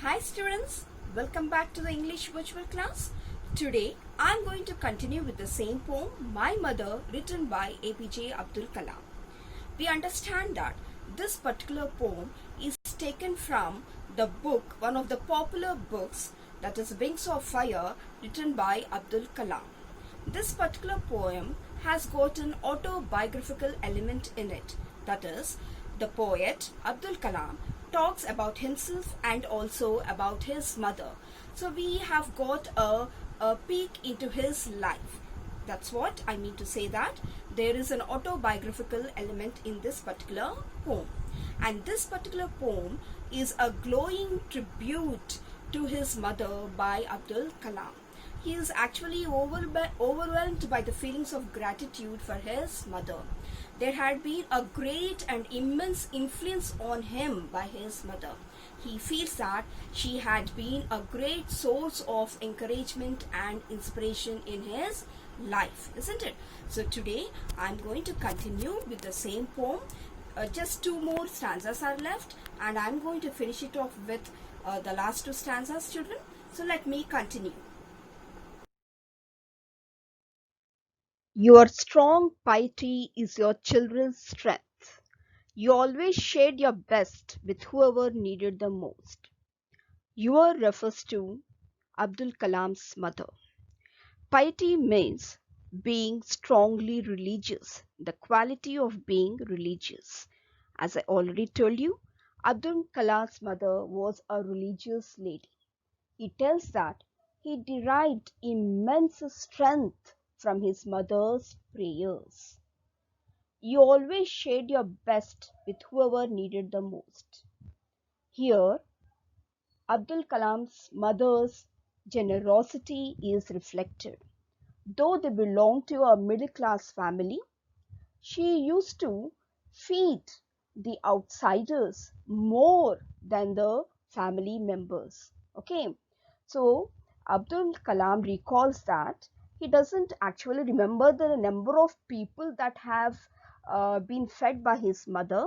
Hi students, welcome back to the English virtual class. Today I am going to continue with the same poem, My Mother, written by APJ Abdul Kalam. We understand that this particular poem is taken from the book, one of the popular books, that is Wings of Fire, written by Abdul Kalam. This particular poem has got an autobiographical element in it. That is, the poet Abdul Kalam talks about himself and also about his mother. So we have got a peek into his life. That's what I mean to say, that there is an autobiographical element in this particular poem. And this particular poem is a glowing tribute to his mother by Abdul Kalam. He is actually overwhelmed by the feelings of gratitude for his mother. There had been a great and immense influence on him by his mother. He feels that she had been a great source of encouragement and inspiration in his life, isn't it? So today I'm going to continue with the same poem. Just two more stanzas are left and I'm going to finish it off with the last two stanzas, children. So let me continue. Your strong piety is your children's strength. You always shared your best with whoever needed the most. Your refers to Abdul Kalam's mother. Piety means being strongly religious, the quality of being religious. As I already told you, Abdul Kalam's mother was a religious lady. He tells that he derived immense strength from his mother's prayers. You always shared your best with whoever needed the most. Here, Abdul Kalam's mother's generosity is reflected. Though they belonged to a middle class family, she used to feed the outsiders more than the family members. Okay, so Abdul Kalam recalls that he doesn't actually remember the number of people that have been fed by his mother,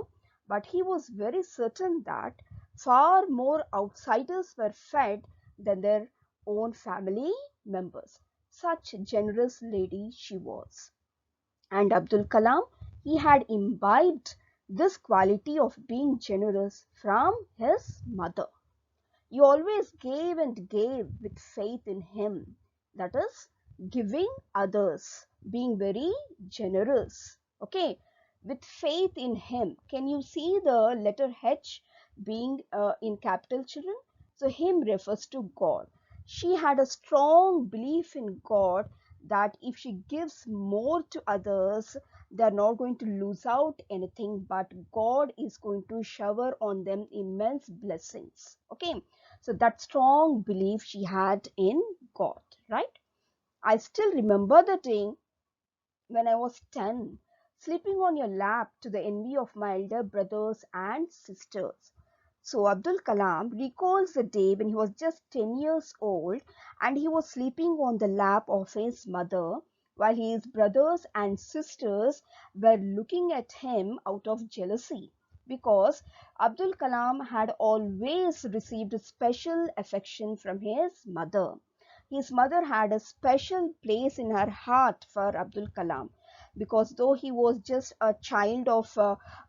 but he was very certain that far more outsiders were fed than their own family members. Such generous lady she was. And Abdul Kalam, he had imbibed this quality of being generous from his mother. He always gave and gave with faith in him. That is, giving others, being very generous. Okay, with faith in him. Can you see the letter H being in capital, children? So, him refers to God. She had a strong belief in God that if she gives more to others, they are not going to lose out anything, but God is going to shower on them immense blessings. Okay, so that strong belief she had in God, right? I still remember the day when I was 10, sleeping on your lap to the envy of my elder brothers and sisters. So Abdul Kalam recalls the day when he was just 10 years old and he was sleeping on the lap of his mother while his brothers and sisters were looking at him out of jealousy, because Abdul Kalam had always received special affection from his mother. His mother had a special place in her heart for Abdul Kalam, because though he was just a child of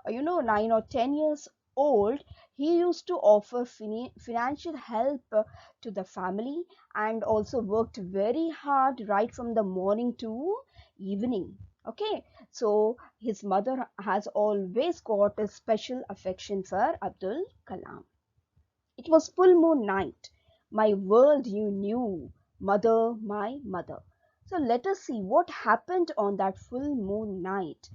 9 or 10 years old, he used to offer financial help to the family and also worked very hard right from the morning to evening. Okay, so his mother has always got a special affection for Abdul Kalam. It was full moon night. My world you knew, mother, my mother. So let us see what happened on that full moon night.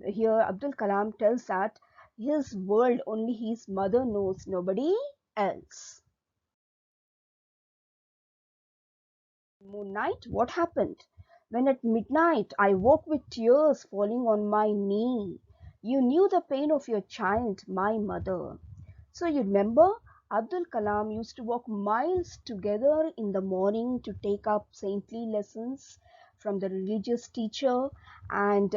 Here Abdul Kalam tells that his world only his mother knows, nobody else. Moon night, what happened? When at midnight I woke with tears falling on my knee. You knew the pain of your child, my mother. So you remember, Abdul Kalam used to walk miles together in the morning to take up saintly lessons from the religious teacher, and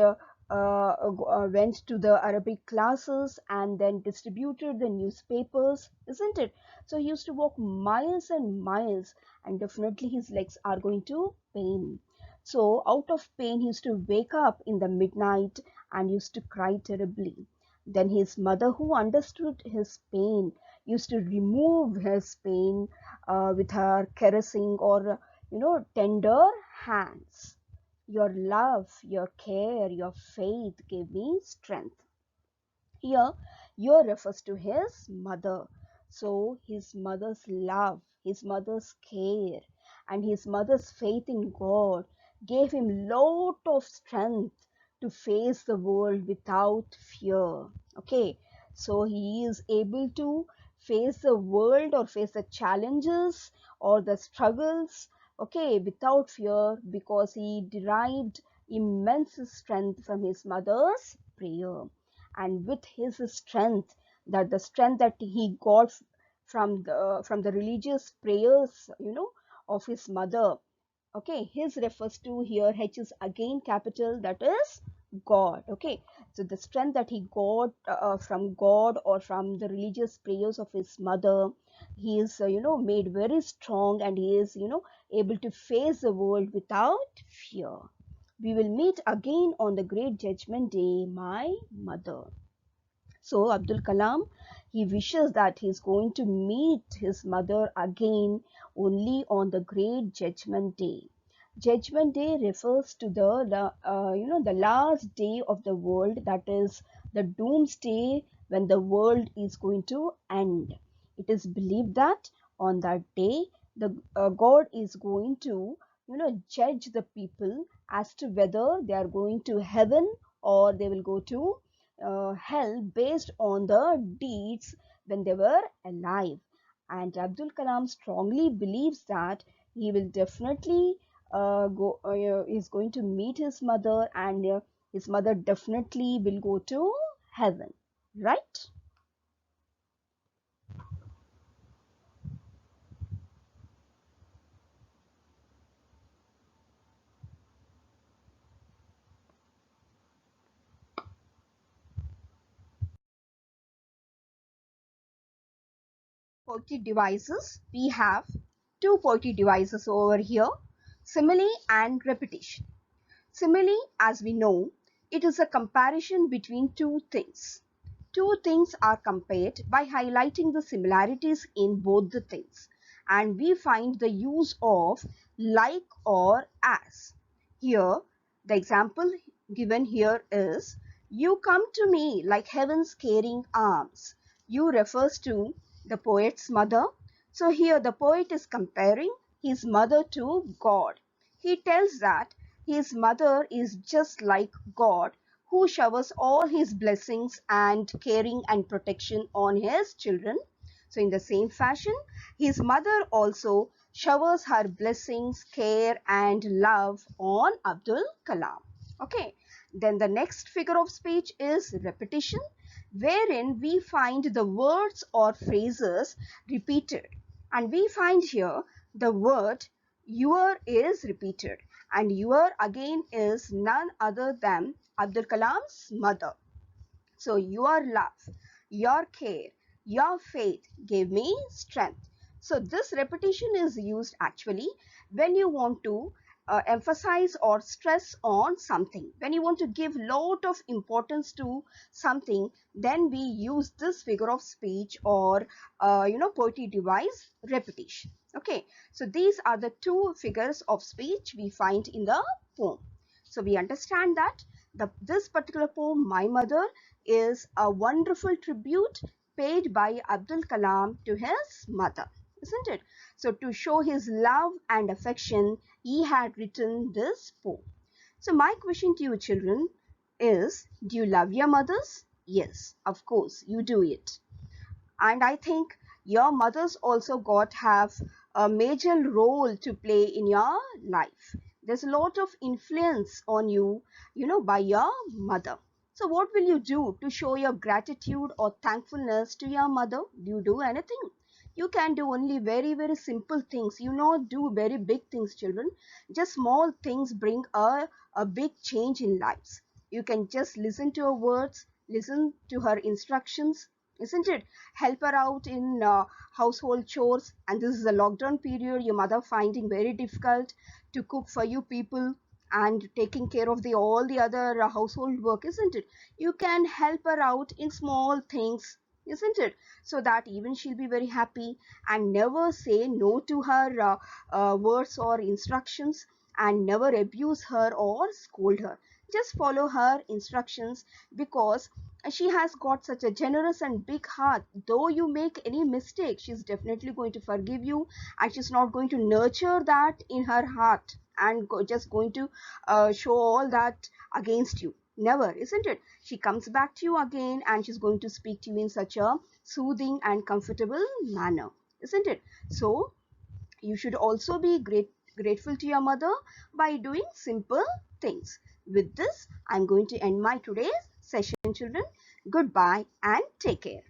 went to the Arabic classes and then distributed the newspapers, isn't it? So he used to walk miles and miles, and definitely his legs are going to pain. So out of pain, he used to wake up in the midnight and used to cry terribly. Then his mother, who understood his pain, used to remove his pain with her caressing or tender hands. Your love, your care, your faith gave me strength. Here, your refers to his mother. So, his mother's love, his mother's care, and his mother's faith in God gave him lot of strength to face the world without fear. Okay, so he is able to face the world or face the challenges or the struggles, okay, without fear, because he derived immense strength from his mother's prayer. And with his strength, that the strength that he got from the religious prayers, of his mother. Okay, his refers to here, H is again capital, that is God. Okay, so the strength that he got from God or from the religious prayers of his mother, he is made very strong, and he is able to face the world without fear. We will meet again on the great judgment day, my mother. So Abdul Kalam, he wishes that he is going to meet his mother again only on the great judgment day. Judgment day refers to the last day of the world, that is the doomsday, when the world is going to end. It is believed that on that day the God is going to judge the people as to whether they are going to heaven or they will go to hell based on the deeds when they were alive. And Abdul Kalam strongly believes that he will definitely is going to meet his mother, and his mother definitely will go to heaven, right? Poetry devices, we have two poetry devices over here: simile and repetition. Simile, as we know, it is a comparison between two things. Two things are compared by highlighting the similarities in both the things, and we find the use of like or as. Here, the example given here is, you come to me like heaven's caring arms. You refers to the poet's mother. So here the poet is comparing his mother to God. He tells that his mother is just like God, who showers all his blessings and caring and protection on his children. So in the same fashion, his mother also showers her blessings, care and love on Abdul Kalam. Okay, then the next figure of speech is repetition, wherein we find the words or phrases repeated. And we find here the word your is repeated, and your again is none other than Abdul Kalam's mother. So your love, your care, your faith gave me strength. So this repetition is used actually when you want to emphasize or stress on something. When you want to give lot of importance to something, then we use this figure of speech or poetry device, repetition. Okay, so these are the two figures of speech we find in the poem. So we understand that this particular poem, My Mother, is a wonderful tribute paid by Abdul Kalam to his mother, isn't it? So to show his love and affection, he had written this poem. So my question to you children is, do you love your mothers? Yes, of course, you do it. And I think your mothers also got have a major role to play in your life. There's a lot of influence on you, by your mother. So what will you do to show your gratitude or thankfulness to your mother? Do you do anything? You can do only very, very simple things. You not do very big things, children. Just small things bring a big change in lives. You can just listen to her words, listen to her instructions, isn't it? Help her out in household chores. And this is a lockdown period, your mother finding very difficult to cook for you people and taking care of the all the other household work, isn't it? You can help her out in small things, isn't it? So that even she'll be very happy. And never say no to her words or instructions, and never abuse her or scold her. Just follow her instructions, because she has got such a generous and big heart. Though you make any mistake, she's definitely going to forgive you, and she's not going to nurture that in her heart and just going to show all that against you. Never, isn't it? She comes back to you again, and she's going to speak to you in such a soothing and comfortable manner, isn't it? So you should also be grateful to your mother by doing simple things. With this, I'm going to end my today's session, children. Goodbye and take care.